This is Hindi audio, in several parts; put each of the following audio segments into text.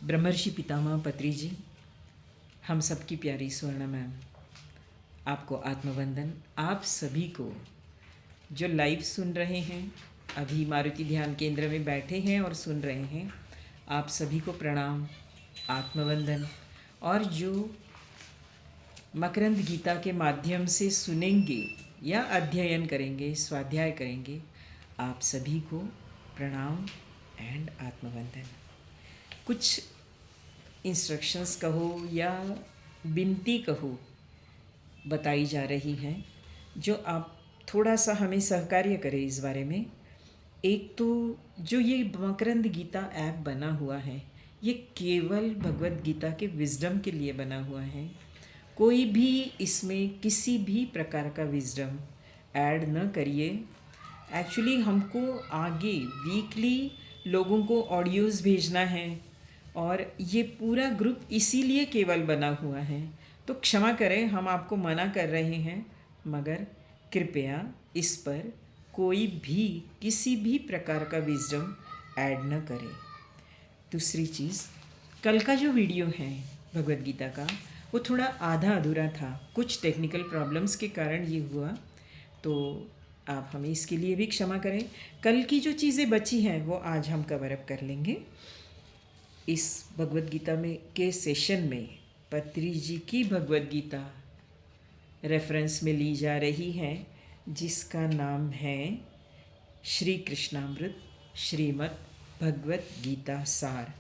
ब्रह्मर्षि पितामह पत्री जी, हम सबकी प्यारी स्वर्ण मैम, आपको आत्मवंदन। आप सभी को जो लाइव सुन रहे हैं, अभी मारुति ध्यान केंद्र में बैठे हैं और सुन रहे हैं, आप सभी को प्रणाम, आत्मवंदन। और जो मकरंद गीता के माध्यम से सुनेंगे या अध्ययन करेंगे, स्वाध्याय करेंगे, आप सभी को प्रणाम एंड आत्मवंदन। कुछ इंस्ट्रक्शंस कहो या विनती कहो बताई जा रही हैं, जो आप थोड़ा सा हमें सहकार्य करें इस बारे में। एक तो जो ये मकरंद गीता ऐप बना हुआ है, ये केवल भगवत गीता के विजडम के लिए बना हुआ है। कोई भी इसमें किसी भी प्रकार का विजडम ऐड न करिए। एक्चुअली हमको आगे वीकली लोगों को ऑडियोज़ भेजना है और ये पूरा ग्रुप इसीलिए केवल बना हुआ है, तो क्षमा करें हम आपको मना कर रहे हैं, मगर कृपया इस पर कोई भी किसी भी प्रकार का विजडम ऐड न करें। दूसरी चीज़, कल का जो वीडियो है भगवत गीता का, वो थोड़ा आधा अधूरा था, कुछ टेक्निकल प्रॉब्लम्स के कारण ये हुआ, तो आप हमें इसके लिए भी क्षमा करें। कल की जो चीज़ें बची हैं वो आज हम कवर अप कर लेंगे। इस भगवत गीता में के सेशन में पत्री जी की भगवत गीता रेफरेंस में ली जा रही है, जिसका नाम है श्री कृष्णामृत श्रीमद् भगवत गीता सार,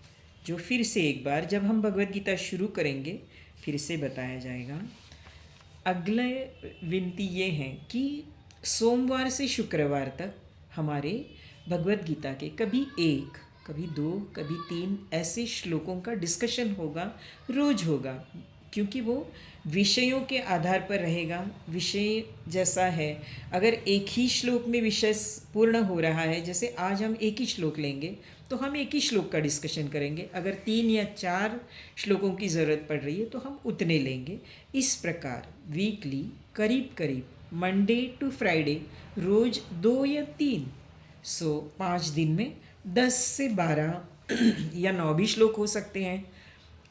जो फिर से एक बार जब हम भगवत गीता शुरू करेंगे फिर से बताया जाएगा। अगले विनती ये है कि सोमवार से शुक्रवार तक हमारे भगवत गीता के कभी एक, कभी दो, कभी तीन ऐसे श्लोकों का डिस्कशन होगा, रोज होगा, क्योंकि वो विषयों के आधार पर रहेगा। विषय जैसा है, अगर एक ही श्लोक में विषय पूर्ण हो रहा है, जैसे आज हम एक ही श्लोक लेंगे तो हम एक ही श्लोक का डिस्कशन करेंगे। अगर 3 या 4 श्लोकों की ज़रूरत पड़ रही है तो हम उतने लेंगे। इस प्रकार वीकली करीब करीब मंडे टू फ्राइडे रोज़ 2 या 3, 5 दिन में 10 से 12 या 9 भी श्लोक हो सकते हैं।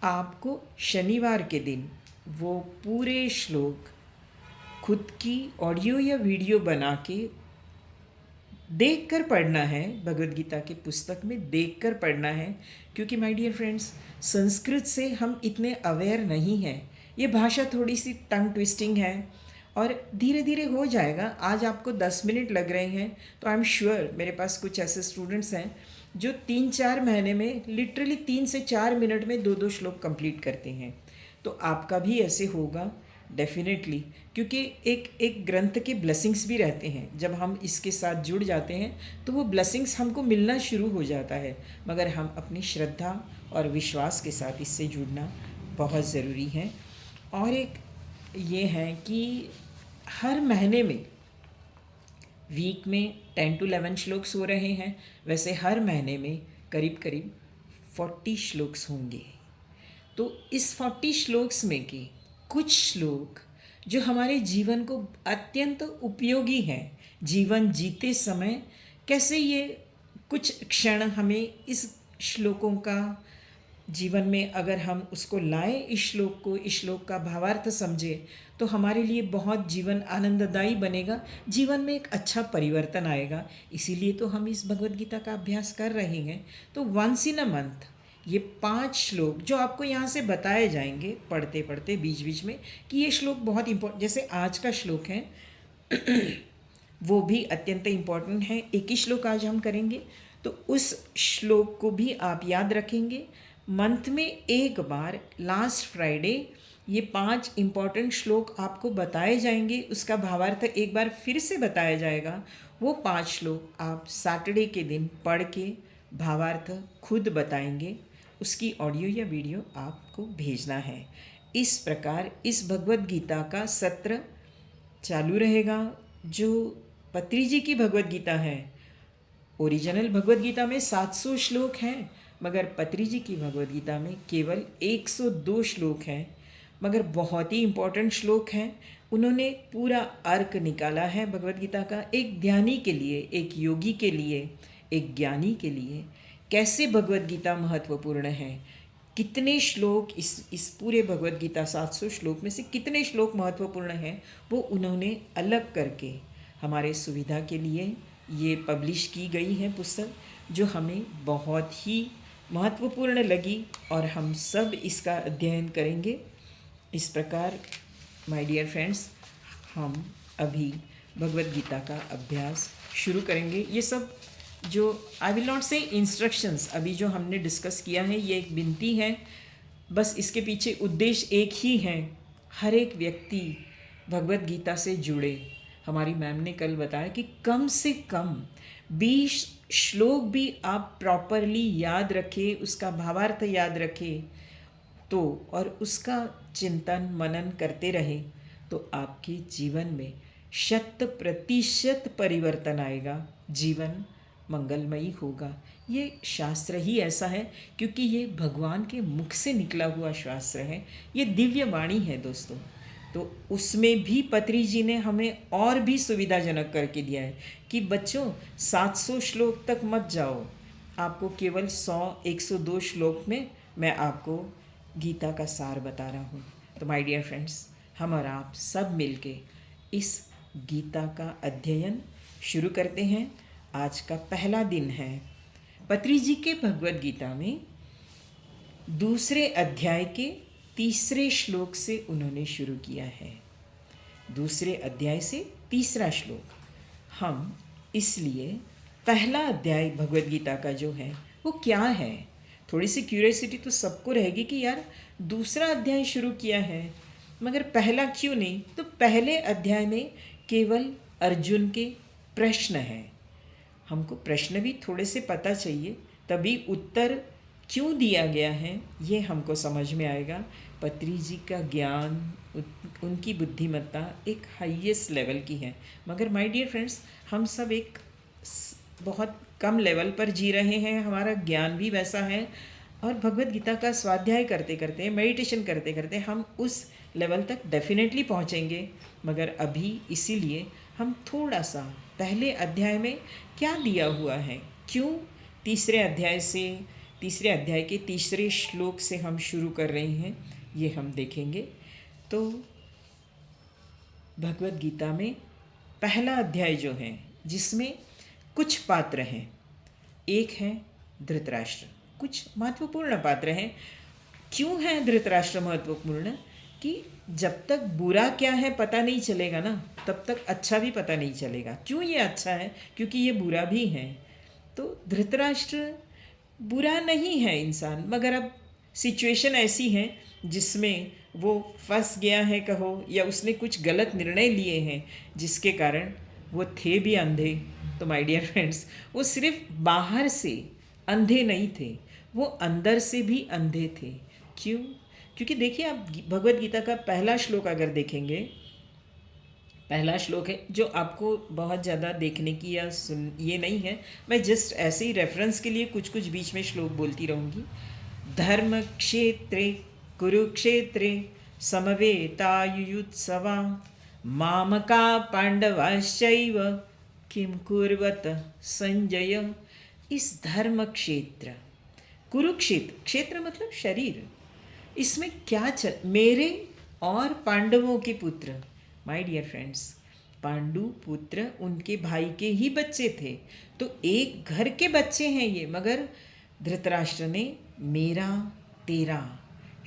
आपको शनिवार के दिन वो पूरे श्लोक खुद की ऑडियो या वीडियो बना के देख कर पढ़ना है। भगवत गीता के पुस्तक में देख कर पढ़ना है, क्योंकि माय डियर फ्रेंड्स, संस्कृत से हम इतने अवेयर नहीं हैं। ये भाषा थोड़ी सी टंग ट्विस्टिंग है और धीरे धीरे हो जाएगा। आज आपको 10 मिनट लग रहे हैं, तो आई एम श्योर मेरे पास कुछ ऐसे स्टूडेंट्स हैं जो 3-4 महीने में लिटरली 3 से 4 मिनट में 2-2 श्लोक कंप्लीट करते हैं। तो आपका भी ऐसे होगा डेफिनेटली, क्योंकि एक ग्रंथ के ब्लेसिंग्स भी रहते हैं। जब हम इसके साथ जुड़ जाते हैं तो वो ब्लेसिंग्स हमको मिलना शुरू हो जाता है, मगर हम अपनी श्रद्धा और विश्वास के साथ इससे जुड़ना बहुत ज़रूरी है। और एक ये है कि हर महीने में वीक में 10 to 11 श्लोक्स हो रहे हैं, वैसे हर महीने में करीब करीब 40 श्लोक्स होंगे। तो इस 40 श्लोक्स में के कुछ श्लोक जो हमारे जीवन को अत्यंत उपयोगी हैं, जीवन जीते समय कैसे ये कुछ क्षण हमें इस श्लोकों का जीवन में अगर हम उसको लाएं, इस श्लोक का भावार्थ समझे, तो हमारे लिए बहुत जीवन आनंददायी बनेगा, जीवन में एक अच्छा परिवर्तन आएगा। इसीलिए तो हम इस भगवत गीता का अभ्यास कर रहे हैं। तो वंस इन अ मंथ ये 5 श्लोक जो आपको यहाँ से बताए जाएंगे पढ़ते पढ़ते बीच बीच में, कि ये श्लोक बहुत इम्पोर्टेंट, जैसे आज का श्लोक है वो भी अत्यंत इम्पोर्टेंट है। एक ही श्लोक आज हम करेंगे, तो उस श्लोक को भी आप याद रखेंगे। मंथ में एक बार लास्ट फ्राइडे ये 5 इम्पॉर्टेंट श्लोक आपको बताए जाएंगे, उसका भावार्थ एक बार फिर से बताया जाएगा। वो 5 श्लोक आप सैटरडे के दिन पढ़ के भावार्थ खुद बताएंगे, उसकी ऑडियो या वीडियो आपको भेजना है। इस प्रकार इस भगवत गीता का सत्र चालू रहेगा। जो पत्री जी की भगवत गीता है, ओरिजिनल भगवत गीता में 700 श्लोक हैं, मगर पत्री जी की भगवत गीता में केवल 102 श्लोक हैं, मगर बहुत ही इम्पोर्टेंट श्लोक हैं। उन्होंने पूरा अर्क निकाला है भगवत गीता का, एक ध्यानी के लिए, एक योगी के लिए, एक ज्ञानी के लिए कैसे भगवत गीता महत्वपूर्ण है, कितने श्लोक इस पूरे भगवद गीता 700 श्लोक में से कितने श्लोक महत्वपूर्ण हैं वो उन्होंने अलग करके हमारे सुविधा के लिए ये पब्लिश की गई है पुस्तक, जो हमें बहुत ही महत्वपूर्ण लगी और हम सब इसका अध्ययन करेंगे। इस प्रकार माय डियर फ्रेंड्स, हम अभी भगवद गीता का अभ्यास शुरू करेंगे। ये सब जो आई विल नॉट से इंस्ट्रक्शंस अभी जो हमने डिस्कस किया है, ये एक विनती है, बस इसके पीछे उद्देश्य एक ही है, हर एक व्यक्ति भगवद गीता से जुड़े। हमारी मैम ने कल बताया कि कम से कम 20 श्लोक भी आप प्रॉपरली याद रखें, उसका भावार्थ याद रखें तो, और उसका चिंतन मनन करते रहें तो आपके जीवन में 100% परिवर्तन आएगा, जीवन मंगलमयी होगा। ये शास्त्र ही ऐसा है क्योंकि ये भगवान के मुख से निकला हुआ शास्त्र है, ये दिव्य वाणी है दोस्तों। तो उसमें भी पत्री जी ने हमें और भी सुविधाजनक करके दिया है कि बच्चों 700 श्लोक तक मत जाओ, आपको केवल 100-102 श्लोक में मैं आपको गीता का सार बता रहा हूँ। तो माय डियर फ्रेंड्स, हम और आप सब मिलके इस गीता का अध्ययन शुरू करते हैं। आज का पहला दिन है। पत्री जी के भगवद गीता में दूसरे अध्याय के 3 श्लोक से उन्होंने शुरू किया है। दूसरे अध्याय से 3 श्लोक। हम इसलिए पहला अध्याय भगवद गीता का जो है वो क्या है, थोड़ी सी क्यूरियोसिटी तो सबको रहेगी कि यार दूसरा अध्याय शुरू किया है मगर पहला क्यों नहीं। तो पहले अध्याय में केवल अर्जुन के प्रश्न हैं। हमको प्रश्न भी थोड़े से पता चाहिए, तभी उत्तर क्यों दिया गया है ये हमको समझ में आएगा। पत्री जी का ज्ञान, उनकी बुद्धिमत्ता एक हाईएस्ट लेवल की है, मगर माय डियर फ्रेंड्स, हम सब एक बहुत कम लेवल पर जी रहे हैं, हमारा ज्ञान भी वैसा है, और भगवद गीता का स्वाध्याय करते करते, मेडिटेशन करते करते हम उस लेवल तक डेफिनेटली पहुंचेंगे। मगर अभी इसीलिए हम थोड़ा सा पहले अध्याय में क्या दिया हुआ है, क्यों तीसरे अध्याय के 3 श्लोक से हम शुरू कर रहे हैं, ये हम देखेंगे। तो भगवद गीता में पहला अध्याय जो है जिसमें कुछ पात्र हैं, एक है धृतराष्ट्र, कुछ महत्वपूर्ण पात्र हैं। क्यों है धृतराष्ट्र महत्वपूर्ण कि जब तक बुरा क्या है पता नहीं चलेगा ना, तब तक अच्छा भी पता नहीं चलेगा। क्यों ये अच्छा है? क्योंकि ये बुरा भी है। तो धृतराष्ट्र बुरा नहीं है इंसान, मगर अब सिचुएशन ऐसी है जिसमें वो फंस गया है कहो, या उसने कुछ गलत निर्णय लिए हैं जिसके कारण वो थे भी अंधे। तो माय डियर फ्रेंड्स, वो सिर्फ बाहर से अंधे नहीं थे, वो अंदर से भी अंधे थे। क्यों? क्योंकि देखिए, आप भगवद गीता का पहला श्लोक अगर देखेंगे, पहला श्लोक है जो आपको बहुत ज़्यादा देखने की या सुन ये नहीं है, मैं जस्ट ऐसे ही रेफरेंस के लिए कुछ कुछ बीच में श्लोक बोलती रहूँगी। धर्म क्षेत्रे कुरुक्षेत्रे समवेतायुयुत्सवा मामका पांडवाश्चैव किम कुर्वत संजय। इस धर्म क्षेत्र, कुरुक्षेत्र, क्षेत्र मतलब शरीर, इसमें क्या मेरे और पांडवों के पुत्र, माय डियर फ्रेंड्स, पांडु पुत्र उनके भाई के ही बच्चे थे, तो एक घर के बच्चे हैं ये, मगर धृतराष्ट्र ने मेरा तेरा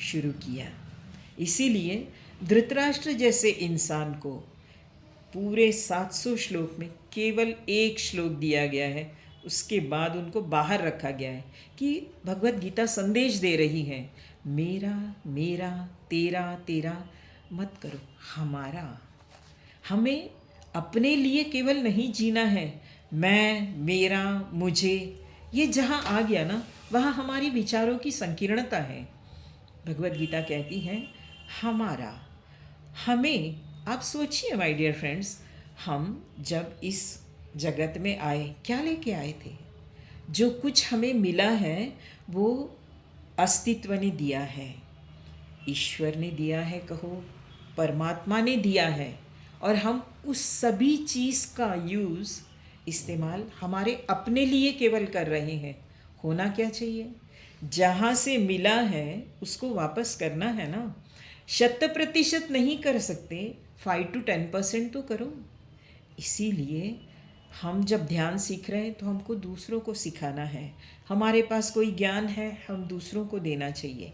शुरू किया। इसीलिए धृतराष्ट्र जैसे इंसान को पूरे 700 श्लोक में केवल एक श्लोक दिया गया है, उसके बाद उनको बाहर रखा गया है कि भगवद गीता संदेश दे रही है, मेरा मेरा तेरा तेरा मत करो, हमारा। हमें अपने लिए केवल नहीं जीना है, मैं मेरा मुझे, ये जहाँ आ गया ना वहाँ हमारी विचारों की संकीर्णता है। भगवद गीता कहती है हमारा, हमें। आप सोचिए माय डियर फ्रेंड्स, हम जब इस जगत में आए क्या लेके आए थे? जो कुछ हमें मिला है वो अस्तित्व ने दिया है, ईश्वर ने दिया है कहो, परमात्मा ने दिया है, और हम उस सभी चीज़ का इस्तेमाल हमारे अपने लिए केवल कर रहे हैं। होना क्या चाहिए जहाँ से मिला है उसको वापस करना है ना। 100% नहीं कर सकते, 5 to 10% तो करो। इसीलिए हम जब ध्यान सीख रहे हैं तो हमको दूसरों को सिखाना है। हमारे पास कोई ज्ञान है, हम दूसरों को देना चाहिए।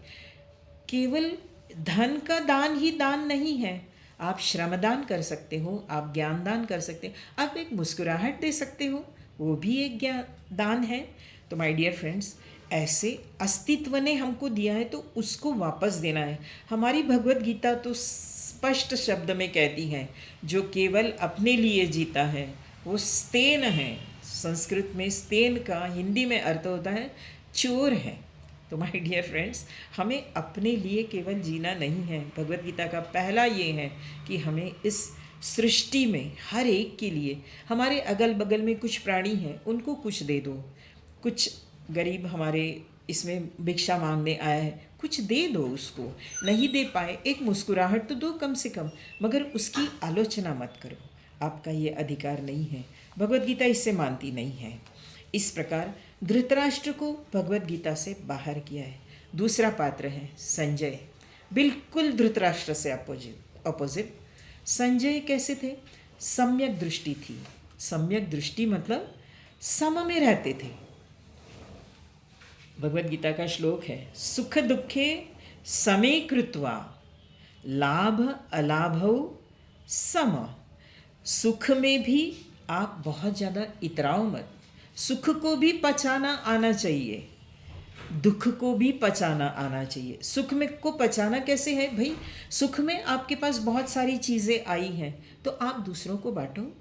केवल धन का दान ही दान नहीं है। आप श्रमदान कर सकते हो, आप ज्ञान दान कर सकते हो, आप एक मुस्कुराहट दे सकते हो, वो भी एक ज्ञान दान है। तो माय डियर फ्रेंड्स, ऐसे अस्तित्व ने हमको दिया है तो उसको वापस देना है। हमारी भगवत गीता तो स्पष्ट शब्द में कहती है, जो केवल अपने लिए जीता है वो स्तेन है। संस्कृत में स्तेन का हिंदी में अर्थ होता है चोर है। तो माय डियर फ्रेंड्स, हमें अपने लिए केवल जीना नहीं है। भगवत गीता का पहला ये है कि हमें इस सृष्टि में हर एक के लिए, हमारे अगल बगल में कुछ प्राणी हैं उनको कुछ दे दो, कुछ गरीब हमारे इसमें भिक्षा मांगने आया है, कुछ दे दो उसको। नहीं दे पाए, एक मुस्कुराहट तो दो कम से कम, मगर उसकी आलोचना मत करो। आपका ये अधिकार नहीं है। भगवत गीता इससे मानती नहीं है। इस प्रकार धृतराष्ट्र को भगवत गीता से बाहर किया है। दूसरा पात्र है संजय, बिल्कुल धृतराष्ट्र से अपोजिट। संजय कैसे थे? सम्यक दृष्टि थी। सम्यक दृष्टि मतलब सम में रहते थे। भगवत गीता का श्लोक है, सुख दुखे समे कृत्वा लाभ अलाभौ सम। सुख में भी आप बहुत ज़्यादा इतराओ मत। सुख को भी पचाना आना चाहिए, दुख को भी पचाना आना चाहिए। सुख में को पचाना कैसे है भाई? सुख में आपके पास बहुत सारी चीज़ें आई हैं तो आप दूसरों को बांटो।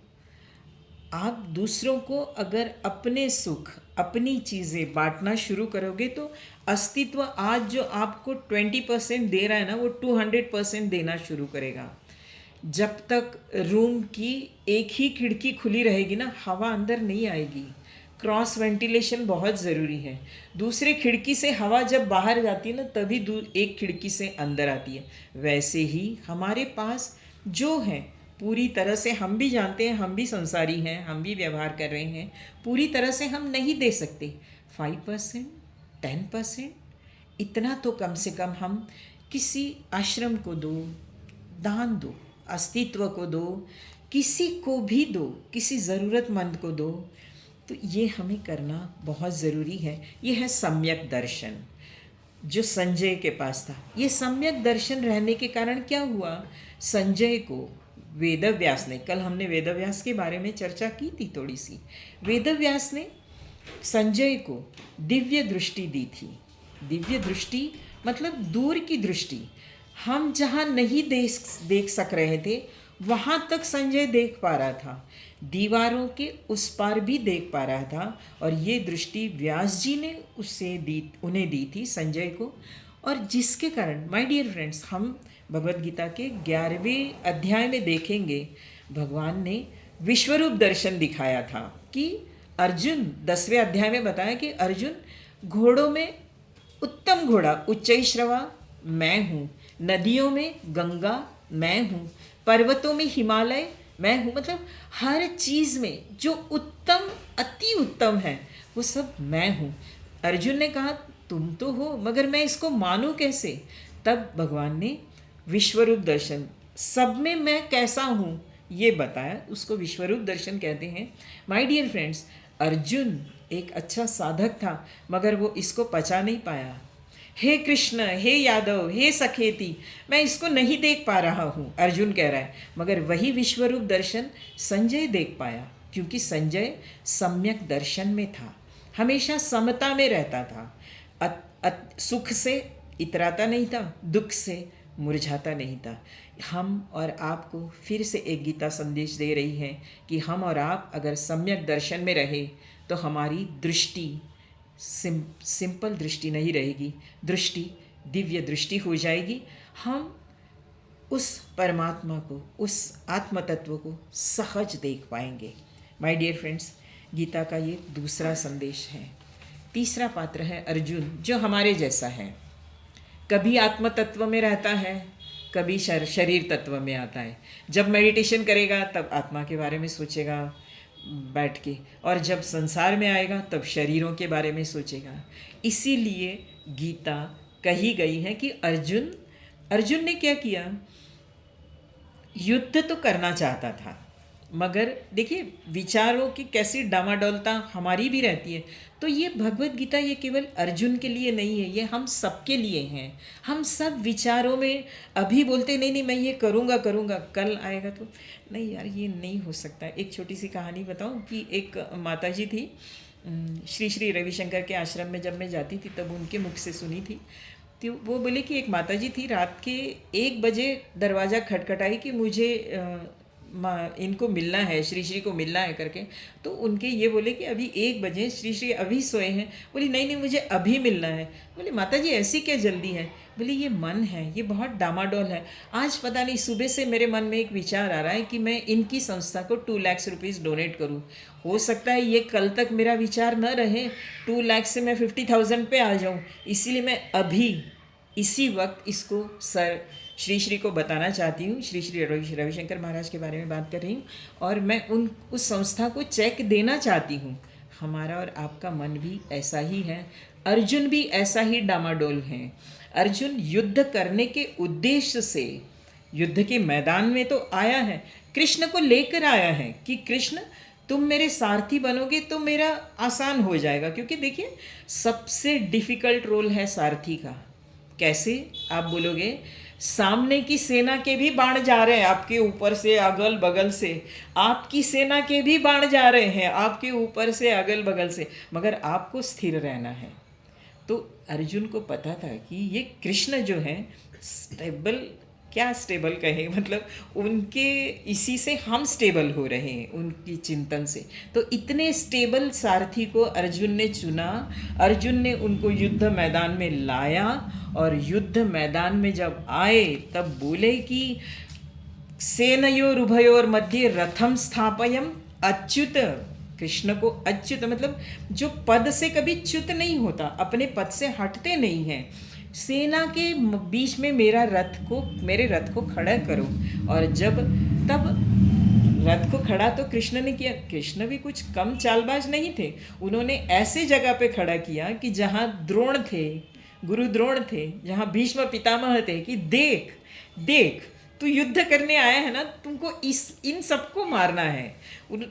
आप दूसरों को अगर अपने सुख, अपनी चीज़ें बांटना शुरू करोगे तो अस्तित्व आज जो आपको 20% दे रहा है ना, वो 200% देना शुरू करेगा। जब तक रूम की एक ही खिड़की खुली रहेगी ना, हवा अंदर नहीं आएगी। क्रॉस वेंटिलेशन बहुत ज़रूरी है। दूसरे खिड़की से हवा जब बाहर जाती है ना, तभी एक खिड़की से अंदर आती है। वैसे ही हमारे पास जो है पूरी तरह से, हम भी जानते हैं, हम भी संसारी हैं, हम भी व्यवहार कर रहे हैं, पूरी तरह से हम नहीं दे सकते। 5%, 10%, इतना तो कम से कम हम किसी आश्रम को दो, दान दो, अस्तित्व को दो, किसी को भी दो, किसी ज़रूरतमंद को दो। तो ये हमें करना बहुत ज़रूरी है। ये है सम्यक दर्शन जो संजय के पास था। ये सम्यक दर्शन रहने के कारण क्या हुआ? संजय को वेदव्यास ने, कल हमने वेदव्यास के बारे में चर्चा की थी थोड़ी सी, वेदव्यास ने संजय को दिव्य दृष्टि दी थी। दिव्य दृष्टि मतलब दूर की दृष्टि। हम जहाँ नहीं देख सक रहे थे वहाँ तक संजय देख पा रहा था, दीवारों के उस पार भी देख पा रहा था। और ये दृष्टि व्यास जी ने उन्हें दी थी संजय को। और जिसके कारण माय डियर फ्रेंड्स, हम भगवत गीता के 11वें अध्याय में देखेंगे, भगवान ने विश्वरूप दर्शन दिखाया था कि अर्जुन, 10वें अध्याय में बताया कि अर्जुन, घोड़ों में उत्तम घोड़ा उच्चैश्रवा मैं हूँ, नदियों में गंगा मैं हूँ, पर्वतों में हिमालय मैं हूँ। मतलब हर चीज़ में जो उत्तम, अति उत्तम है, वो सब मैं हूँ। अर्जुन ने कहा तुम तो हो, मगर मैं इसको मानूँ कैसे? तब भगवान ने विश्वरूप दर्शन, सब में मैं कैसा हूँ ये बताया, उसको विश्वरूप दर्शन कहते हैं। माय डियर फ्रेंड्स, अर्जुन एक अच्छा साधक था, मगर वो इसको पचा नहीं पाया। हे कृष्ण, हे यादव, हे सखेती, मैं इसको नहीं देख पा रहा हूँ, अर्जुन कह रहा है। मगर वही विश्वरूप दर्शन संजय देख पाया, क्योंकि संजय सम्यक दर्शन में था, हमेशा समता में रहता था, सुख से इतराता नहीं था, दुख से मुरझाता नहीं था। हम और आपको फिर से एक गीता संदेश दे रही है कि हम और आप अगर सम्यक दर्शन में रहे तो हमारी दृष्टि सिंपल दृष्टि नहीं रहेगी, दृष्टि दिव्य दृष्टि हो जाएगी। हम उस परमात्मा को, उस आत्म तत्व को सहज देख पाएंगे। माय डियर फ्रेंड्स, गीता का ये दूसरा संदेश है। तीसरा पात्र है अर्जुन, जो हमारे जैसा है, कभी आत्म तत्व में रहता है, कभी शरीर तत्व में आता है। जब मेडिटेशन करेगा तब आत्मा के बारे में सोचेगा, बैठ के, और जब संसार में आएगा तब शरीरों के बारे में सोचेगा। इसीलिए गीता कही गई है कि अर्जुन अर्जुन ने क्या किया, युद्ध तो करना चाहता था, मगर देखिए विचारों की कैसी डामाडोलता हमारी भी रहती है। तो ये भगवत गीता ये केवल अर्जुन के लिए नहीं है, ये हम सबके लिए हैं। हम सब विचारों में अभी बोलते नहीं नहीं मैं ये करूँगा करूँगा, कल आएगा तो नहीं यार ये नहीं हो सकता। एक छोटी सी कहानी बताऊँ कि एक माता जी थी, श्री श्री रविशंकर के आश्रम में जब मैं जाती थी तब उनके मुख से सुनी थी। तो वो बोले कि एक माता जी थी, रात के 1 बजे दरवाज़ा खटखटाई कि मुझे इनको मिलना है, श्री श्री को मिलना है करके। तो उनके ये बोले कि अभी 1 बजे, श्री श्री अभी सोए हैं। बोली नहीं नहीं मुझे अभी मिलना है। बोले माता जी ऐसी क्या जल्दी है? बोली ये मन है, ये बहुत डामाडोल है। आज पता नहीं सुबह से मेरे मन में एक विचार आ रहा है कि मैं इनकी संस्था को 2 लाख रुपीज़ डोनेट करूं। हो सकता है ये कल तक मेरा विचार न रहे, 2 लाख से मैं 50,000 पे आ जाऊं। इसीलिए मैं अभी इसी वक्त इसको सर श्री श्री को बताना चाहती हूँ। श्री श्री रविशंकर महाराज के बारे में बात कर रही हूँ, और मैं उस संस्था को चेक देना चाहती हूँ। हमारा और आपका मन भी ऐसा ही है, अर्जुन भी ऐसा ही डामाडोल है। अर्जुन युद्ध करने के उद्देश्य से युद्ध के मैदान में तो आया है, कृष्ण को लेकर आया है कि कृष्ण तुम मेरे सारथी बनोगे तो मेरा आसान हो जाएगा। क्योंकि देखिए सबसे डिफ़िकल्ट रोल है सारथी का। कैसे आप बोलोगे, सामने की सेना के भी बाण जा रहे हैं आपके ऊपर से अगल बगल से, आपकी सेना के भी बाण जा रहे हैं आपके ऊपर से अगल बगल से, मगर आपको स्थिर रहना है। तो अर्जुन को पता था कि ये कृष्ण जो है स्टेबल, क्या स्टेबल कहे, मतलब उनके इसी से हम स्टेबल हो रहे हैं, उनकी चिंतन से। तो इतने स्टेबल सारथी को अर्जुन ने चुना, अर्जुन ने उनको युद्ध मैदान में लाया, और युद्ध मैदान में जब आए तब बोले कि सेनयोरुभयोर मध्य रथम स्थापयम अच्युत। कृष्ण को अच्युत मतलब जो पद से कभी च्युत नहीं होता, अपने पद से हटते नहीं हैं। सेना के बीच में मेरे रथ को खड़ा करो। और जब तब रथ को खड़ा तो कृष्ण ने किया। कृष्ण भी कुछ कम चालबाज नहीं थे, उन्होंने ऐसे जगह पे खड़ा किया कि जहाँ द्रोण थे, गुरु द्रोण थे, जहाँ भीष्म पितामह थे, कि देख देख तू युद्ध करने आया है ना, तुमको इन सबको मारना है।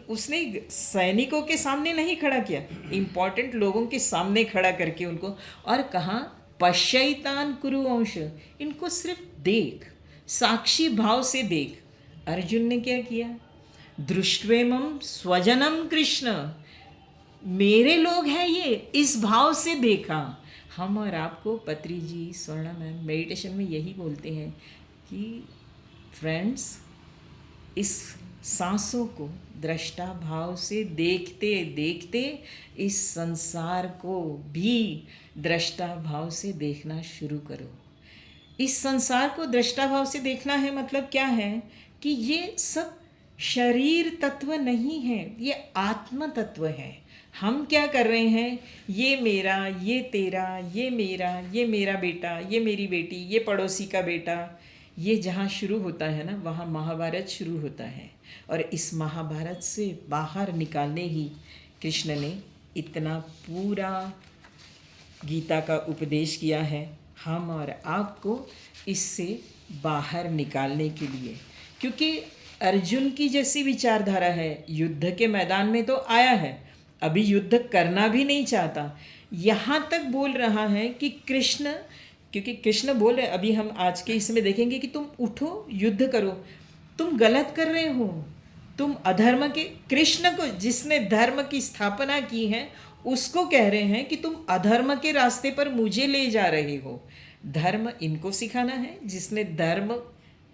उसने सैनिकों के सामने नहीं खड़ा किया, इम्पॉर्टेंट लोगों के सामने खड़ा करके उनको, और कहा पश्यैतान कुरु अंश, इनको सिर्फ देख, साक्षी भाव से देख। अर्जुन ने क्या किया, दृष्ट्वेमं स्वजनम कृष्ण, मेरे लोग हैं ये, इस भाव से देखा। हम और आपको पत्री जी, स्वर्णा मैम मेडिटेशन में यही बोलते हैं कि फ्रेंड्स, इस सांसों को दृष्टा भाव से देखते देखते इस संसार को भी दृष्टा भाव से देखना शुरू करो। इस संसार को दृष्टा भाव से देखना है मतलब क्या है कि ये सब शरीर तत्व नहीं है, ये आत्म तत्व है। हम क्या कर रहे हैं, ये मेरा, ये तेरा, ये मेरा बेटा, ये मेरी बेटी, ये पड़ोसी का बेटा, ये जहाँ शुरू होता है ना, वहाँ महाभारत शुरू होता है। और इस महाभारत से बाहर निकालने ही कृष्ण ने इतना पूरा गीता का उपदेश किया है, हम और आपको इससे बाहर निकालने के लिए। क्योंकि अर्जुन की जैसी विचारधारा है, युद्ध के मैदान में तो आया है, अभी युद्ध करना भी नहीं चाहता, यहाँ तक बोल रहा है कि कृष्ण, क्योंकि कृष्ण बोल रहे, अभी हम आज के इसमें देखेंगे कि तुम उठो युद्ध करो, तुम गलत कर रहे हो, तुम अधर्म के, कृष्ण को जिसने धर्म की स्थापना की है उसको कह रहे हैं कि तुम अधर्म के रास्ते पर मुझे ले जा रहे हो। धर्म इनको सिखाना है, जिसने धर्म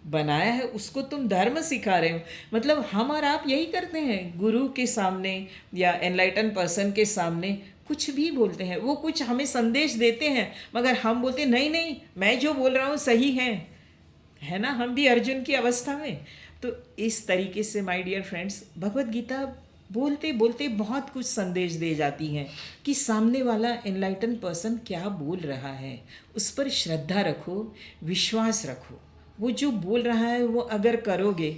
बनाया है उसको तुम धर्म सिखा रहे हो। मतलब हम और आप यही करते हैं, गुरु के सामने या एनलाइटन पर्सन के सामने कुछ भी बोलते हैं, वो कुछ हमें संदेश देते हैं, मगर हम बोलते नहीं नहीं मैं जो बोल रहा हूँ सही है ना। हम भी अर्जुन की अवस्था में। तो इस तरीके से my dear friends, Bhagavad Gita बोलते बोलते बहुत कुछ संदेश दे जाती हैं कि सामने वाला एनलाइटन पर्सन क्या बोल रहा है, उस पर श्रद्धा रखो, विश्वास रखो। वो जो बोल रहा है वो अगर करोगे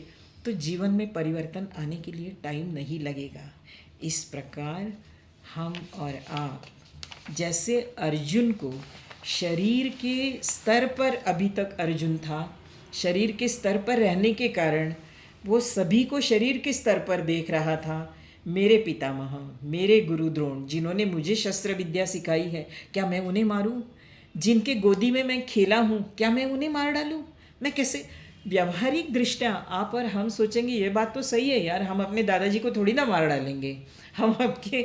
तो जीवन में परिवर्तन आने के लिए टाइम नहीं लगेगा। इस प्रकार हम और आप, जैसे अर्जुन को शरीर के स्तर पर, अभी तक अर्जुन था, शरीर के स्तर पर रहने के कारण वो सभी को शरीर के स्तर पर देख रहा था। मेरे पितामह, मेरे गुरु द्रोण, जिन्होंने मुझे शस्त्र विद्या सिखाई है, क्या मैं उन्हें मारूं? जिनके गोदी में मैं खेला हूं, क्या मैं उन्हें मार डालूं? मैं कैसे? व्यावहारिक दृष्टया आप और हम सोचेंगे ये बात तो सही है यार, हम अपने दादाजी को थोड़ी ना मार डालेंगे, हम आपके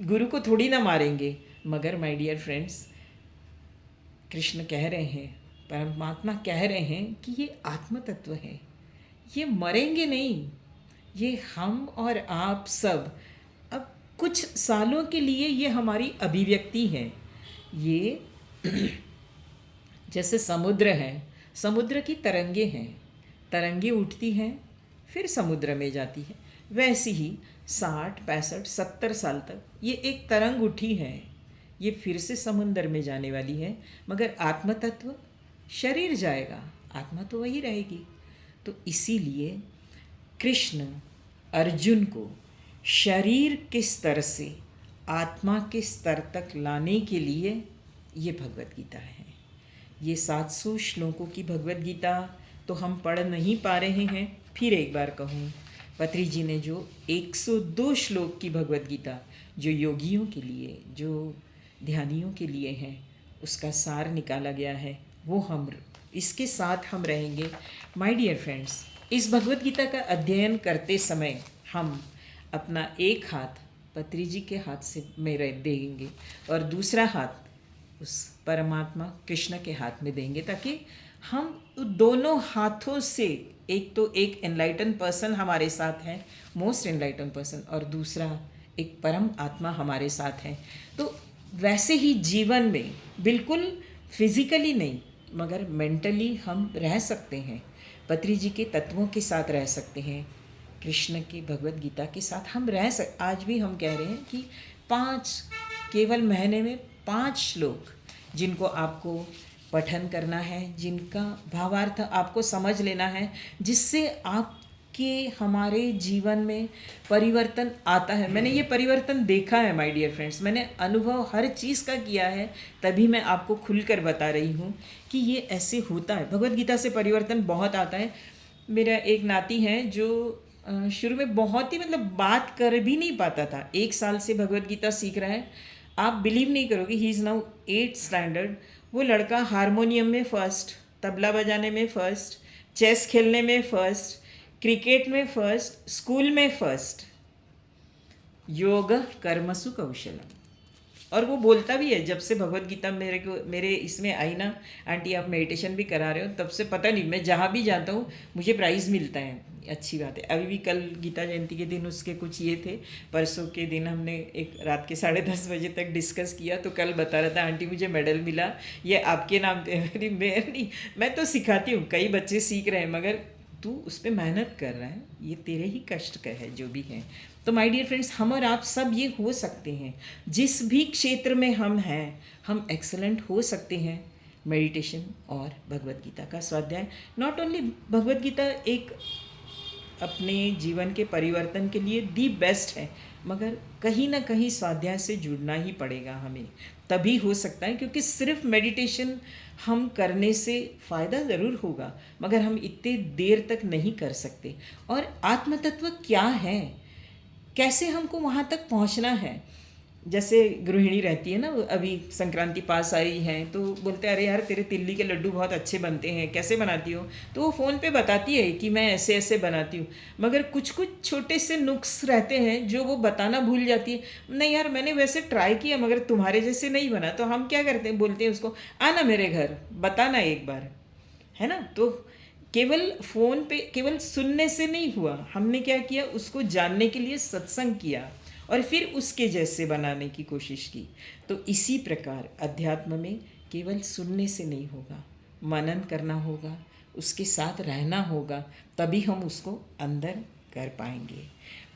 गुरु को थोड़ी ना मारेंगे। मगर माय डियर फ्रेंड्स, कृष्ण कह रहे हैं, परमात्मा कह रहे हैं कि ये आत्म तत्व है, ये मरेंगे नहीं। ये हम और आप सब अब कुछ सालों के लिए ये हमारी अभिव्यक्ति है। ये जैसे समुद्र है, समुद्र की तरंगे हैं, तरंगे उठती हैं फिर समुद्र में जाती है। वैसे ही 60, 65, 70 साल तक ये एक तरंग उठी है, ये फिर से समुद्र में जाने वाली है। मगर आत्म तत्व, शरीर जाएगा, आत्मा तो वही रहेगी। तो इसीलिए कृष्ण अर्जुन को शरीर के स्तर से आत्मा के स्तर तक लाने के लिए ये भगवत गीता है। ये 700 श्लोकों की भगवत गीता तो हम पढ़ नहीं पा रहे हैं। फिर एक बार कहूँ, पत्री जी ने जो 102 श्लोक की भगवत गीता जो योगियों के लिए, जो ध्यानियों के लिए हैं, उसका सार निकाला गया है, वो हम इसके साथ हम रहेंगे। माय डियर फ्रेंड्स, इस भगवत गीता का अध्ययन करते समय हम अपना एक हाथ पत्री जी के हाथ से मेरे देंगे और दूसरा हाथ उस परमात्मा कृष्ण के हाथ में देंगे, ताकि हम दोनों हाथों से, एक तो एक एनलाइटन पर्सन हमारे साथ है, मोस्ट एनलाइटन पर्सन, और दूसरा एक परम आत्मा हमारे साथ है। तो वैसे ही जीवन में बिल्कुल फिजिकली नहीं मगर मेंटली हम रह सकते हैं, पत्री जी के तत्वों के साथ रह सकते हैं, कृष्ण की भगवत गीता के साथ हम आज भी हम कह रहे हैं कि 5, केवल महीने में 5 श्लोक जिनको आपको पठन करना है, जिनका भावार्थ आपको समझ लेना है, जिससे आपके हमारे जीवन में परिवर्तन आता है। मैंने ये परिवर्तन देखा है माय डियर फ्रेंड्स, मैंने अनुभव हर चीज़ का किया है, तभी मैं आपको खुलकर बता रही हूँ कि ये ऐसे होता है। भगवत गीता से परिवर्तन बहुत आता है। मेरा एक नाती है जो शुरू में बहुत ही बात कर भी नहीं पाता था, 1 साल से भगवत गीता सीख रहा है। आप बिलीव नहीं करोगे, he is now 8th standard. वो लड़का हारमोनियम में फर्स्ट, तबला बजाने में फर्स्ट, चेस खेलने में फर्स्ट, क्रिकेट में फर्स्ट, स्कूल में फर्स्ट। योग कर्मसु कौशलम। और वो बोलता भी है, जब से भगवत गीता मेरे इसमें आई ना, आंटी आप मेडिटेशन भी करा रहे हो, तब से पता नहीं मैं जहाँ भी जाता हूँ मुझे प्राइज़ मिलता है। अच्छी बात है। अभी भी कल गीता जयंती के दिन उसके कुछ ये थे, परसों के दिन हमने एक रात के 10:30 बजे तक डिस्कस किया, तो कल बता रहा था आंटी मुझे मेडल मिला, ये आपके नाम पे। मैं नहीं, मैं तो सिखाती हूँ, कई बच्चे सीख रहे हैं, मगर तू उस पर मेहनत कर रहा है, ये तेरे ही कष्ट का है जो भी है। तो माय डियर फ्रेंड्स, हम और आप सब ये हो सकते हैं, जिस भी क्षेत्र में हम हैं हम एक्सेलेंट हो सकते हैं। मेडिटेशन और भगवत गीता का स्वाध्याय, नॉट ओनली भगवत गीता एक अपने जीवन के परिवर्तन के लिए दी बेस्ट है, मगर कहीं ना कहीं स्वाध्याय से जुड़ना ही पड़ेगा हमें, तभी हो सकता है। क्योंकि सिर्फ मेडिटेशन हम करने से फ़ायदा ज़रूर होगा, मगर हम इतने देर तक नहीं कर सकते। और आत्मतत्व क्या है, कैसे हमको वहाँ तक पहुँचना है। जैसे गृहिणी रहती है ना, अभी संक्रांति पास आई है, तो बोलते हैं अरे यार तेरे तिल्ली के लड्डू बहुत अच्छे बनते हैं, कैसे बनाती हो? तो वो फ़ोन पे बताती है कि मैं ऐसे ऐसे बनाती हूँ, मगर कुछ कुछ छोटे से नुक्स रहते हैं जो वो बताना भूल जाती है। नहीं यार मैंने वैसे ट्राई किया मगर तुम्हारे जैसे नहीं बना। तो हम क्या करते हैं, बोलते हैं उसको आना मेरे घर, बताना एक बार, है ना। तो केवल फ़ोन पे केवल सुनने से नहीं हुआ, हमने क्या किया, उसको जानने के लिए सत्संग किया और फिर उसके जैसे बनाने की कोशिश की। तो इसी प्रकार अध्यात्म में केवल सुनने से नहीं होगा, मनन करना होगा, उसके साथ रहना होगा, तभी हम उसको अंदर कर पाएंगे।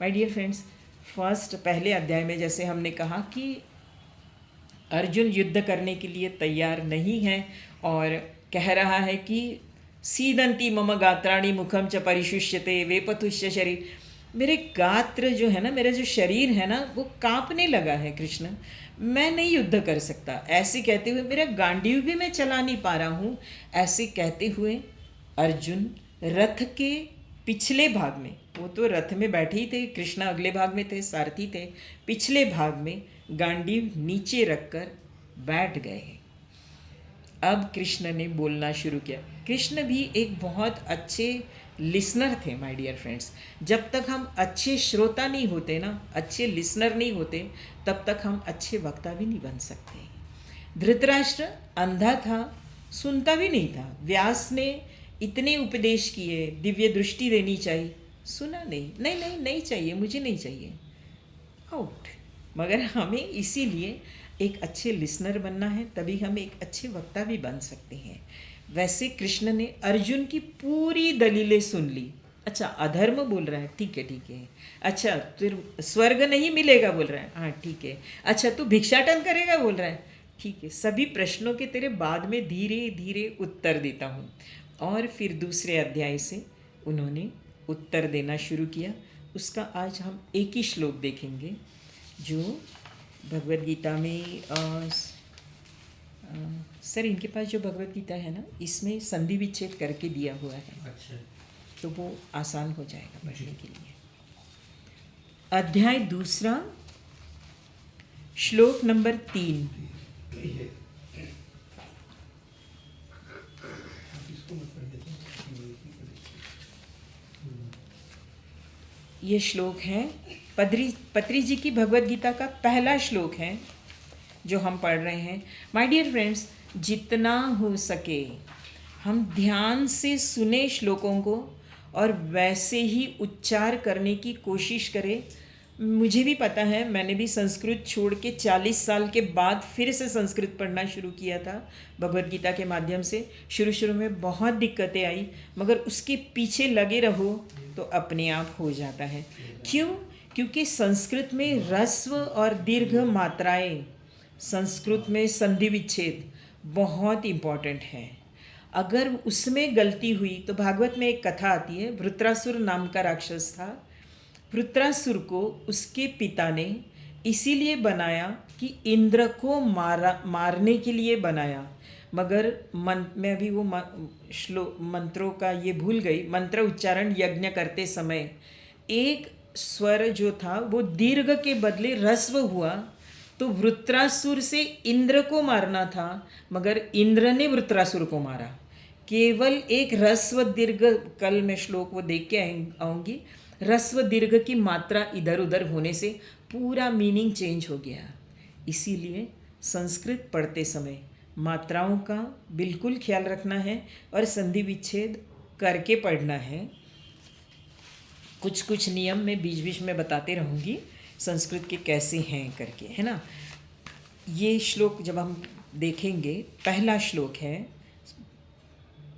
माय डियर फ्रेंड्स, पहले अध्याय में जैसे हमने कहा कि अर्जुन युद्ध करने के लिए तैयार नहीं है और कह रहा है कि सीदंती मम गात्राणि मुखम च परिशुष्यते वेपथुश्च शरीर। मेरे गात्र जो है ना, मेरा जो शरीर है ना, वो कांपने लगा है कृष्ण, मैं नहीं युद्ध कर सकता। ऐसे कहते हुए मेरा गांडीव भी मैं चला नहीं पा रहा हूँ। ऐसे कहते हुए अर्जुन रथ के पिछले भाग में, वो तो रथ में बैठे ही थे, कृष्ण अगले भाग में थे, सारथी थे, पिछले भाग में गांडीव नीचे रखकर बैठ गए। अब कृष्ण ने बोलना शुरू किया। कृष्ण भी एक बहुत अच्छे लिसनर थे माय डियर फ्रेंड्स। जब तक हम अच्छे श्रोता नहीं होते ना, अच्छे लिसनर नहीं होते, तब तक हम अच्छे वक्ता भी नहीं बन सकते। धृतराष्ट्र अंधा था, सुनता भी नहीं था। व्यास ने इतने उपदेश किए, दिव्य दृष्टि देनी चाहिए, सुना नहीं, नहीं नहीं नहीं चाहिए, मुझे नहीं चाहिए, आउट। मगर हमें इसीलिए एक अच्छे लिसनर बनना है, तभी हम एक अच्छे वक्ता भी बन सकते हैं। वैसे कृष्ण ने अर्जुन की पूरी दलीलें सुन ली। अच्छा, अधर्म बोल रहा है, ठीक है ठीक है। अच्छा, फिर स्वर्ग नहीं मिलेगा बोल रहा है, हाँ ठीक है। अच्छा, तू भिक्षाटन करेगा बोल रहा है, ठीक है। सभी प्रश्नों के तेरे बाद में धीरे धीरे उत्तर देता हूँ। और फिर दूसरे अध्याय से उन्होंने उत्तर देना शुरू किया। उसका आज हम एक ही श्लोक देखेंगे जो भगवद गीता में सर इनके पास जो भगवद गीता है ना, इसमें संधि विच्छेद करके दिया हुआ है। अच्छा। तो वो आसान हो जाएगा पढ़ने के लिए। अध्याय दूसरा, श्लोक नंबर 3। ये श्लोक है पत्री जी की भगवद गीता का पहला श्लोक है जो हम पढ़ रहे हैं। माय डियर फ्रेंड्स, जितना हो सके हम ध्यान से सुने श्लोकों को और वैसे ही उच्चार करने की कोशिश करें। मुझे भी पता है, मैंने भी संस्कृत छोड़ के 40 साल के बाद फिर से संस्कृत पढ़ना शुरू किया था भगवद गीता के माध्यम से। शुरू में बहुत दिक्कतें आई, मगर उसके पीछे लगे रहो तो अपने आप हो जाता है। क्यों? क्योंकि संस्कृत में ह्रस्व और दीर्घ मात्राएं, संस्कृत में संधि विच्छेद बहुत इम्पॉर्टेंट है। अगर उसमें गलती हुई तो भागवत में एक कथा आती है, वृत्रासुर नाम का राक्षस था। वृत्रासुर को उसके पिता ने इसीलिए बनाया कि इंद्र को मारने के लिए बनाया। मगर मैं अभी वो मंत्रों का ये भूल गई। मंत्र उच्चारण यज्ञ करते समय एक स्वर जो था वो दीर्घ के बदले ह्रस्व हुआ, तो वृत्रासुर से इंद्र को मारना था, मगर इंद्र ने वृत्रासुर को मारा। केवल एक ह्रस्व दीर्घ, कल मैं श्लोक वो देख के आऊँगी, ह्रस्व दीर्घ की मात्रा इधर उधर होने से पूरा मीनिंग चेंज हो गया। इसीलिए संस्कृत पढ़ते समय मात्राओं का बिल्कुल ख्याल रखना है और संधि विच्छेद करके पढ़ना है। कुछ नियम मैं बीच बीच में बताते रहूँगी संस्कृत के कैसे हैं करके, है ना। ये श्लोक जब हम देखेंगे, पहला श्लोक है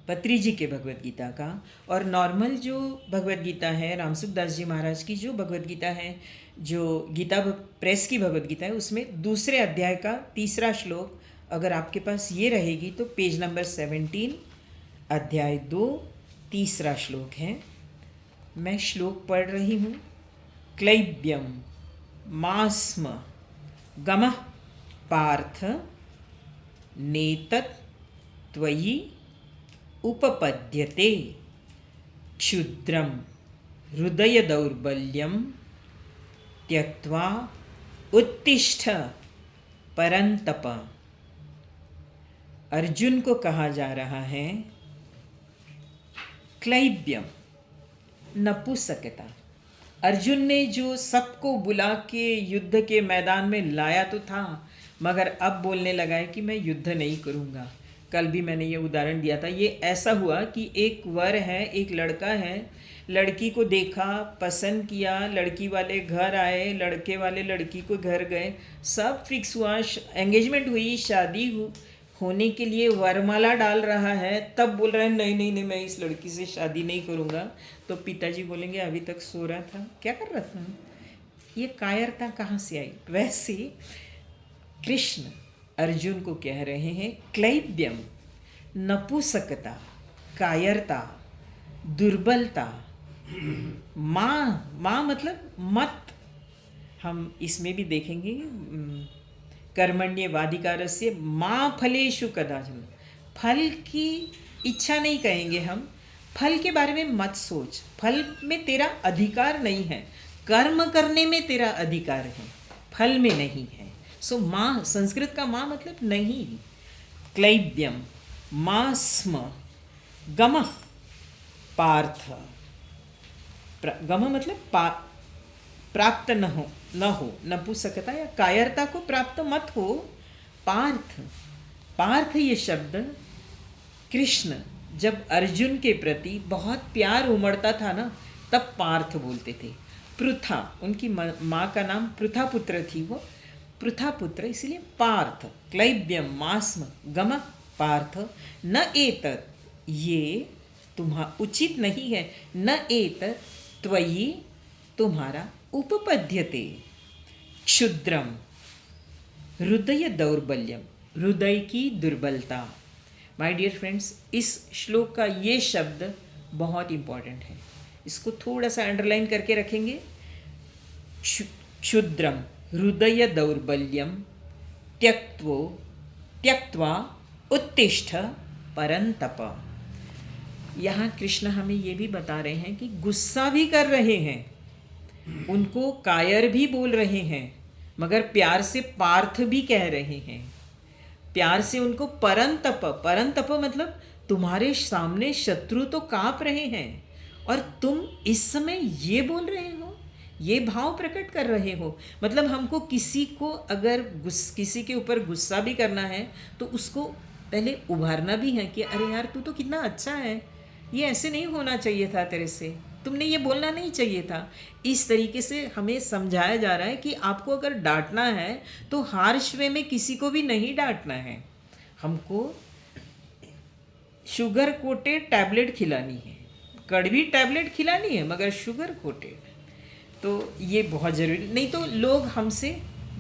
पत्री जी के भगवद गीता का। और नॉर्मल जो भगवद गीता है, रामसुखदास जी महाराज की जो भगवद गीता है, जो गीता प्रेस की भगवद गीता है, उसमें दूसरे अध्याय का तीसरा श्लोक अगर आपके पास ये रहेगी तो पेज नंबर 17, अध्याय 2, तीसरा श्लोक है। मैं श्लोक पढ़ रही हूँ। क्लैब्यम मास्म गमः पार्थ नेतत् त्वयि उपपद्यते क्षुद्रम हृदय दौर्बल्यम त्यक्त्वा उत्तिष्ठ परंतप। अर्जुन को कहा जा रहा है क्लैब्यम, नपुंसकता। अर्जुन ने जो सबको बुला के युद्ध के मैदान में लाया तो था, मगर अब बोलने लगा है कि मैं युद्ध नहीं करूँगा। कल भी मैंने ये उदाहरण दिया था। ये ऐसा हुआ कि एक वर है, एक लड़का है, लड़की को देखा, पसंद किया, लड़की वाले घर आए, लड़के वाले लड़की को घर गए, सब फिक्स हुआ, एंगेजमेंट हुई, शादी होने के लिए वरमाला डाल रहा है, तब बोल रहा है नहीं नहीं नहीं, मैं इस लड़की से शादी नहीं करूँगा। तो पिताजी बोलेंगे अभी तक सो रहा था, क्या कर रहा था, ये कायरता कहाँ से आई। वैसे कृष्ण अर्जुन को कह रहे हैं क्लैब्यम, नपुंसकता, कायरता, दुर्बलता। माँ मतलब मत। हम इसमें भी देखेंगे कर्मण्येवाधिकारस्य माँ फलेषु कदाचन। फल की इच्छा नहीं कहेंगे हम, फल के बारे में मत सोच। फल में तेरा अधिकार नहीं है, कर्म करने में तेरा अधिकार है, फल में नहीं है। सो माँ, संस्कृत का माँ मतलब नहीं। क्लैब्यम माँ स्म गम पार्थ। गम मतलब प्राप्त न हो, नपुंसकता या कायरता को प्राप्त मत हो। पार्थ, पार्थ ये शब्द कृष्ण जब अर्जुन के प्रति बहुत प्यार उमड़ता था ना, तब पार्थ बोलते थे। पृथा, उनकी माँ का नाम पृथा पुत्र थी, वो पृथा पुत्र, इसलिए पार्थ। क्लैब्यम मास्म गम पार्थ न एतत्, ये उचित नहीं है। न एतत् त्वयि, तुम्हारा, उपपद्यते क्षुद्रम, हृदय दौर्बल्यम, हृदय की दुर्बलता। माय डियर फ्रेंड्स, इस श्लोक का ये शब्द बहुत इम्पॉर्टेंट है, इसको थोड़ा सा अंडरलाइन करके रखेंगे। क्षुद्रम हृदय दौर्बल्यम त्यक्त्वा उत्तिष्ठ परंतप। यहाँ कृष्ण हमें ये भी बता रहे हैं कि गुस्सा भी कर रहे हैं, उनको कायर भी बोल रहे हैं, मगर प्यार से पार्थ भी कह रहे हैं। प्यार से उनको परंतप, परंतप मतलब तुम्हारे सामने शत्रु तो कांप रहे हैं और तुम इस समय ये बोल रहे हो, ये भाव प्रकट कर रहे हो। मतलब हमको किसी को अगर किसी के ऊपर गुस्सा भी करना है तो उसको पहले उभारना भी है कि अरे यार तू तो कितना अच्छा है, ये ऐसे नहीं होना चाहिए था तेरे से, तुमने ये बोलना नहीं चाहिए था। इस तरीके से हमें समझाया जा रहा है कि आपको अगर डांटना है तो हार्श वे में किसी को भी नहीं डांटना है, हमको शुगर कोटेड टैबलेट खिलानी है, कड़वी टैबलेट खिलानी है मगर शुगर कोटेड। तो ये बहुत ज़रूरी, नहीं तो लोग हमसे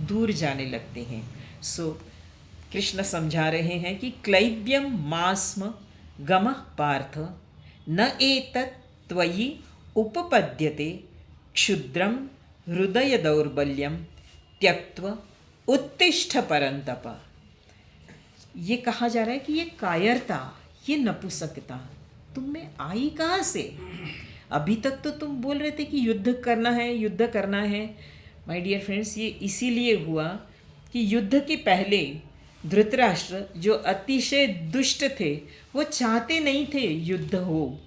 दूर जाने लगते हैं। सो कृष्ण समझा रहे हैं कि क्लैब्यम मास्म गमः पार्थ न एतत् त्वयि उपपद्यते क्षुद्रम हृदय दौर्बल्यम त्यक्त्वा उत्तिष्ठ परंतप। ये कहा जा रहा है कि ये कायरता, ये नपुंसकता तुम में आई कहाँ से? अभी तक तो तुम बोल रहे थे कि युद्ध करना है, युद्ध करना है। माय डियर फ्रेंड्स, ये इसीलिए हुआ कि युद्ध के पहले धृतराष्ट्र जो अतिशय दुष्ट थे, वो चाहते नहीं थे युद्ध हो।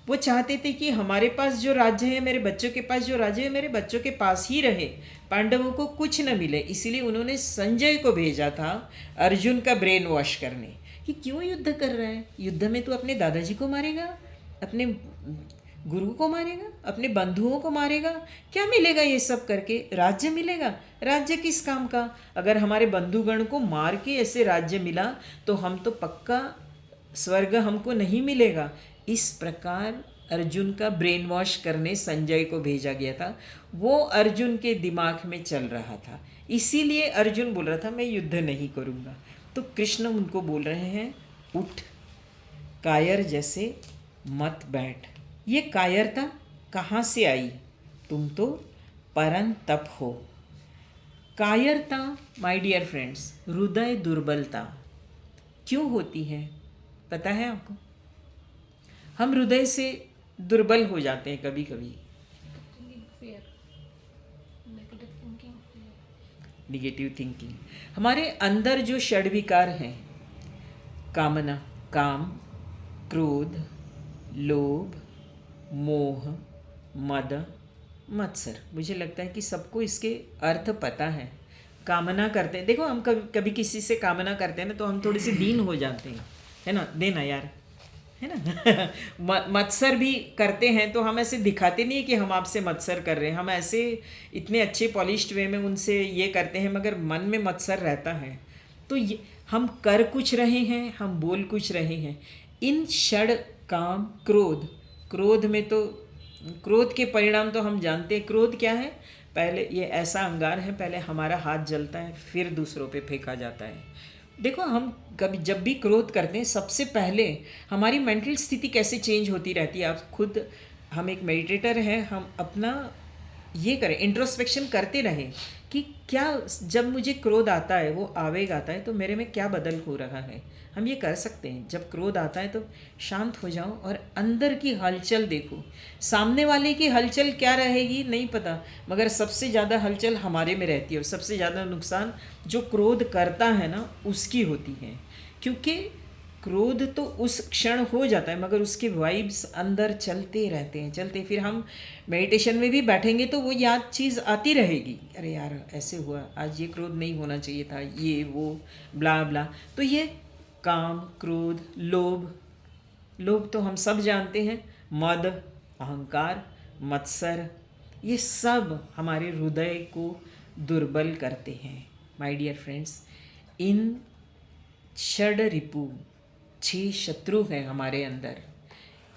वो चाहते थे कि हमारे पास जो राज्य है, मेरे बच्चों के पास जो राज्य है, मेरे बच्चों के पास ही रहे, पांडवों को कुछ न मिले। इसीलिए उन्होंने संजय को भेजा था अर्जुन का ब्रेन वॉश करने कि क्यों युद्ध कर रहा है, युद्ध में तो अपने दादाजी को मारेगा, अपने गुरु को मारेगा, अपने बंधुओं को मारेगा, क्या मिलेगा ये सब करके? राज्य मिलेगा, राज्य किस काम का? अगर हमारे बंधुगण को मार के ऐसे राज्य मिला तो हम तो पक्का स्वर्ग हमको नहीं मिलेगा। इस प्रकार अर्जुन का ब्रेन वॉश करने संजय को भेजा गया था। वो अर्जुन के दिमाग में चल रहा था, इसीलिए अर्जुन बोल रहा था मैं युद्ध नहीं करूँगा। तो कृष्ण उनको बोल रहे हैं उठ, कायर जैसे मत बैठ। ये कायरता कहाँ से आई? तुम तो परंतप हो। कायरता माय डियर फ्रेंड्स, हृदय दुर्बलता क्यों होती है पता है आपको? हम हृदय से दुर्बल हो जाते हैं कभी कभी। निगेटिव थिंकिंग, हमारे अंदर जो षड्विकार हैं, कामना, काम, क्रोध, लोभ, मोह, मद, मत्सर। मुझे लगता है कि सबको इसके अर्थ पता है। कामना करते हैं, देखो हम कभी किसी से कामना करते हैं ना तो हम थोड़े से दीन हो जाते हैं, है ना, देना यार, है ना। मत्सर भी करते हैं तो हम ऐसे दिखाते नहीं कि हम आपसे मत्सर कर रहे हैं, हम ऐसे इतने अच्छे पॉलिश्ड वे में उनसे ये करते हैं मगर मन में मत्सर रहता है। तो ये हम कर कुछ रहे हैं, हम बोल कुछ रहे हैं। इन षड काम, क्रोध, क्रोध में तो क्रोध के परिणाम तो हम जानते हैं। क्रोध क्या है? पहले ये ऐसा अंगार है, पहले हमारा हाथ जलता है फिर दूसरों पे फेंका जाता है। देखो, हम कभी जब भी क्रोध करते हैं, सबसे पहले हमारी मेंटल स्थिति कैसे चेंज होती रहती है, आप खुद, हम एक मेडिटेटर हैं, हम अपना ये करें, इंट्रोस्पेक्शन करते रहें कि क्या, जब मुझे क्रोध आता है, वो आवेग आता है, तो मेरे में क्या बदल हो रहा है। हम ये कर सकते हैं, जब क्रोध आता है तो शांत हो जाओ और अंदर की हलचल देखो। सामने वाले की हलचल क्या रहेगी नहीं पता, मगर सबसे ज़्यादा हलचल हमारे में रहती है, और सबसे ज़्यादा नुकसान जो क्रोध करता है ना उसकी होती है। क्योंकि क्रोध तो उस क्षण हो जाता है, मगर उसके वाइब्स अंदर चलते रहते हैं, चलते, फिर हम मेडिटेशन में भी बैठेंगे तो वो याद चीज़ आती रहेगी, अरे यार ऐसे हुआ, आज ये क्रोध नहीं होना चाहिए था, ये वो ब्ला ब्ला। तो ये काम, क्रोध, लोभ, लोभ तो हम सब जानते हैं, मद, अहंकार, मत्सर, ये सब हमारे हृदय को दुर्बल करते हैं। माय डियर फ्रेंड्स, इन षड रिपु, 6 शत्रु हैं हमारे अंदर,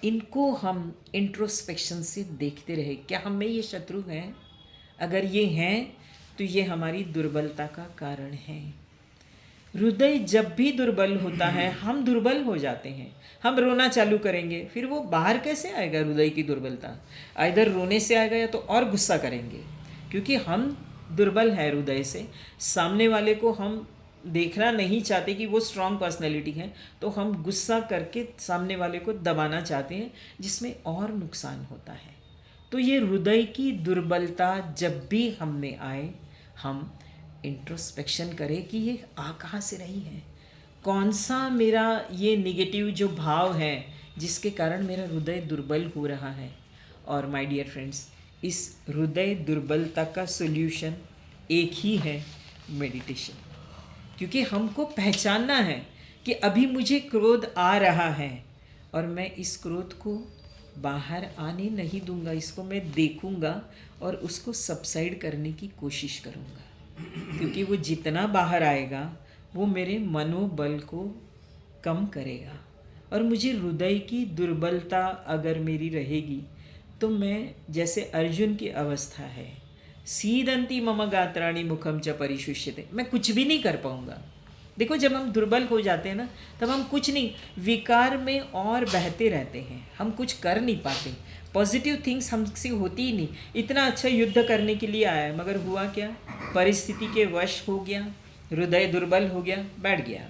इनको हम इंट्रोस्पेक्शन से देखते रहे, क्या हम में ये शत्रु हैं? अगर ये हैं तो ये हमारी दुर्बलता का कारण है। हृदय जब भी दुर्बल होता है, हम दुर्बल हो जाते हैं, हम रोना चालू करेंगे, फिर वो बाहर कैसे आएगा? हृदय की दुर्बलता इधर रोने से आएगा या तो और गुस्सा करेंगे, क्योंकि हम दुर्बल है हृदय से। सामने वाले को हम देखना नहीं चाहते कि वो स्ट्रांग पर्सनैलिटी है, तो हम गुस्सा करके सामने वाले को दबाना चाहते हैं, जिसमें और नुकसान होता है। तो ये हृदय की दुर्बलता जब भी हम में आए, हम इंट्रोस्पेक्शन करें कि ये आ कहाँ से रही है, कौन सा मेरा ये निगेटिव जो भाव है जिसके कारण मेरा हृदय दुर्बल हो रहा है। और माय डियर फ्रेंड्स, इस हृदय दुर्बलता का सॉल्यूशन एक ही है, मेडिटेशन। क्योंकि हमको पहचानना है कि अभी मुझे क्रोध आ रहा है और मैं इस क्रोध को बाहर आने नहीं दूंगा, इसको मैं देखूंगा और उसको सबसाइड करने की कोशिश करूंगा, क्योंकि वो जितना बाहर आएगा वो मेरे मनोबल को कम करेगा। और मुझे हृदय की दुर्बलता अगर मेरी रहेगी तो मैं, जैसे अर्जुन की अवस्था है, सीदंती मम गात्राणि मुखम च परिशुष्यते, मैं कुछ भी नहीं कर पाऊंगा। देखो, जब हम दुर्बल हो जाते हैं ना, तब हम कुछ नहीं, विकार में और बहते रहते हैं, हम कुछ कर नहीं पाते, पॉजिटिव थिंग्स हमसे होती ही नहीं। इतना अच्छा युद्ध करने के लिए आया है, मगर हुआ क्या? परिस्थिति के वश हो गया, हृदय दुर्बल हो गया, बैठ गया।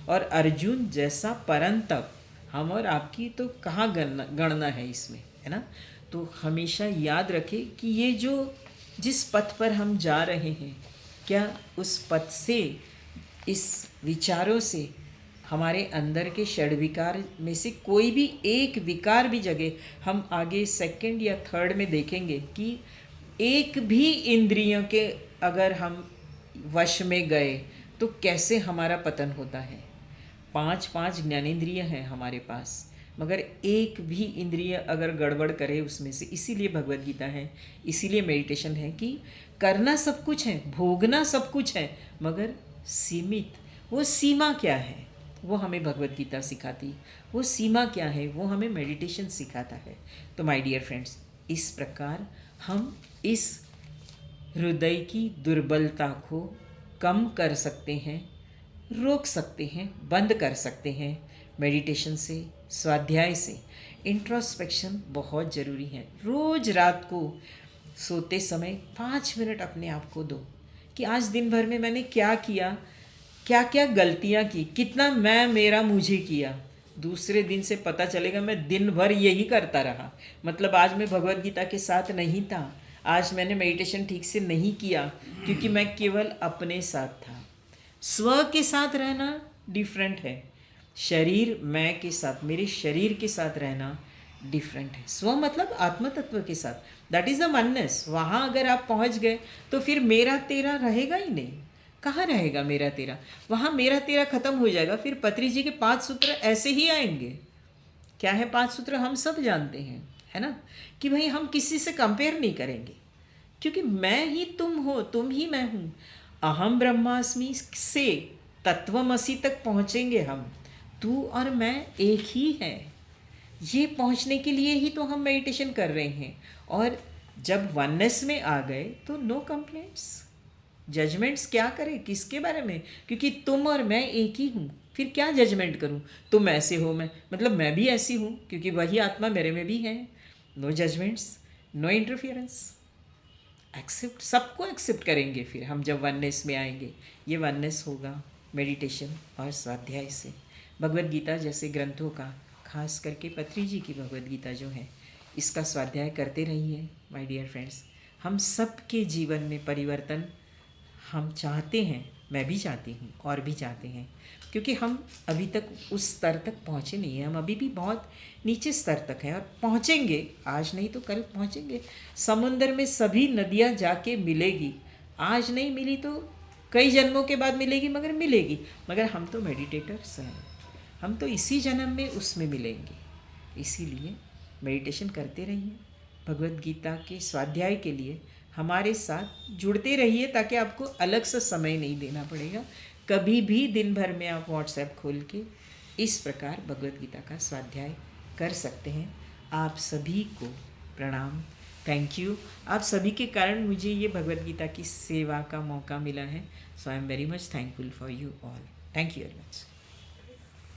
और अर्जुन जैसा परंतप हम और आपकी तो कहाँ गणना है इसमें, है ना। तो हमेशा याद रखें कि ये जो जिस पथ पर हम जा रहे हैं, क्या उस पथ से, इस विचारों से हमारे अंदर के षड विकार में से कोई भी एक विकार भी जगे, हम आगे सेकंड या थर्ड में देखेंगे कि एक भी इंद्रियों के अगर हम वश में गए तो कैसे हमारा पतन होता है। 5 ज्ञानेंद्रिय हैं हमारे पास, मगर एक भी इंद्रिय अगर गड़बड़ करे उसमें से, इसीलिए भगवत गीता है, इसीलिए मेडिटेशन है कि करना सब कुछ है, भोगना सब कुछ है, मगर सीमित। वो सीमा क्या है वो हमें भगवत गीता सिखाती, वो सीमा क्या है वो हमें मेडिटेशन सिखाता है। तो माय डियर फ्रेंड्स, इस प्रकार हम इस हृदय की दुर्बलता को कम कर सकते हैं, रोक सकते हैं, बंद कर सकते हैं मेडिटेशन से, स्वाध्याय से। इंट्रोस्पेक्शन बहुत ज़रूरी है। रोज़ रात को सोते समय 5 मिनट अपने आप को दो कि आज दिन भर में मैंने क्या किया, क्या क्या गलतियाँ की, कितना मैं मेरा मुझे किया। दूसरे दिन से पता चलेगा मैं दिन भर यही करता रहा, मतलब आज मैं भगवत गीता के साथ नहीं था, आज मैंने मेडिटेशन ठीक से नहीं किया, क्योंकि मैं केवल अपने साथ था। स्व के साथ रहना डिफरेंट है, शरीर मैं के साथ, मेरे शरीर के साथ रहना डिफरेंट है। स्व मतलब आत्म तत्व के साथ, दैट इज़ द वननेस। वहाँ अगर आप पहुँच गए तो फिर मेरा तेरा रहेगा ही नहीं। कहाँ रहेगा मेरा तेरा? वहाँ मेरा तेरा खत्म हो जाएगा। फिर पत्री जी के 5 सूत्र ऐसे ही आएंगे। क्या है 5 सूत्र? हम सब जानते हैं, है ना, कि भाई हम किसी से कंपेयर नहीं करेंगे, क्योंकि मैं ही तुम हो, तुम ही मैं हूँ। अहम ब्रह्मास्मि से तत्वमसि तक पहुँचेंगे हम, तू और मैं एक ही है। ये पहुँचने के लिए ही तो हम मेडिटेशन कर रहे हैं। और जब वननेस में आ गए तो नो कंप्लेंट्स, जजमेंट्स क्या करें, किसके बारे में? क्योंकि तुम और मैं एक ही हूँ, फिर क्या जजमेंट करूँ? तुम ऐसे हो, मैं मतलब मैं भी ऐसी हूँ, क्योंकि वही आत्मा मेरे में भी है। No judgements, no interference, except, सबको एक्सेप्ट करेंगे। फिर हम जब वननेस में आएंगे, ये वननेस होगा मेडिटेशन और स्वाध्याय से। भगवद गीता जैसे ग्रंथों का, खास करके पत्री जी की भगवद गीता जो है, इसका स्वाध्याय करते रहिए माय डियर फ्रेंड्स। हम सबके जीवन में परिवर्तन हम चाहते हैं, मैं भी चाहती हूँ और भी चाहते हैं, क्योंकि हम अभी तक उस स्तर तक पहुँचे नहीं हैं। हम अभी भी बहुत नीचे स्तर तक हैं और पहुँचेंगे, आज नहीं तो कल पहुँचेंगे। समुंदर में सभी नदियाँ जाके मिलेगी, आज नहीं मिली तो कई जन्मों के बाद मिलेगी, मगर मिलेगी। मगर हम तो मेडिटेटर्स हैं, हम तो इसी जन्म में उसमें मिलेंगे। इसीलिए मेडिटेशन करते रहिए, भगवद गीता के स्वाध्याय के लिए हमारे साथ जुड़ते रहिए, ताकि आपको अलग से समय नहीं देना पड़ेगा। कभी भी दिन भर में आप व्हाट्सएप खोल के इस प्रकार भगवद गीता का स्वाध्याय कर सकते हैं। आप सभी को प्रणाम, थैंक यू। आप सभी के कारण मुझे ये भगवद गीता की सेवा का मौका मिला है। So I am very much thankful for you all. Thank you very much.